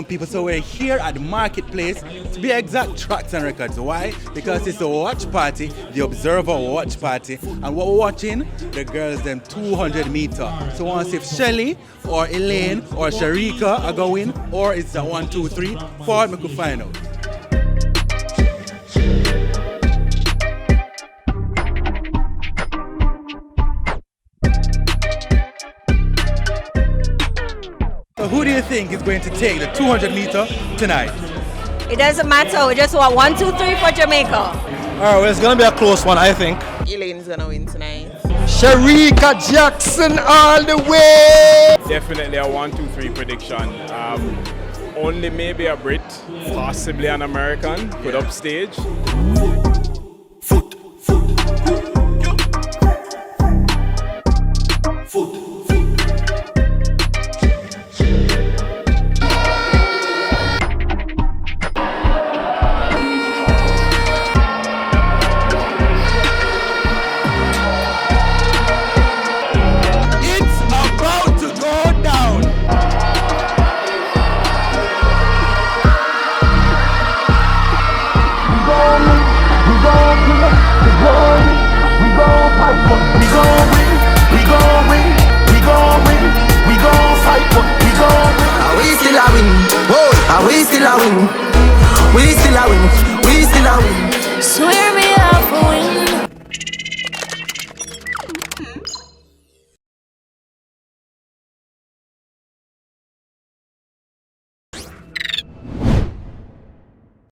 young people. So we're here at the marketplace, to be exact, Tracks and Records. Why? Because it's a watch party, the Observer watch party, and what we're watching, the girls them 200 meter. So I want to see if Shelly or Elaine or Sharika are going, or it's a 1, 2, 3, 4, we could find out. So who do you think is going to take the 200 meter tonight? It doesn't matter. We just want 1, 2, 3 for Jamaica. All right, well, it's going to be a close one, I think. Elaine's going to win tonight. Sharika Jackson all the way! Definitely a 1, 2, 3 prediction. Only maybe a Brit, possibly an American, could upstage.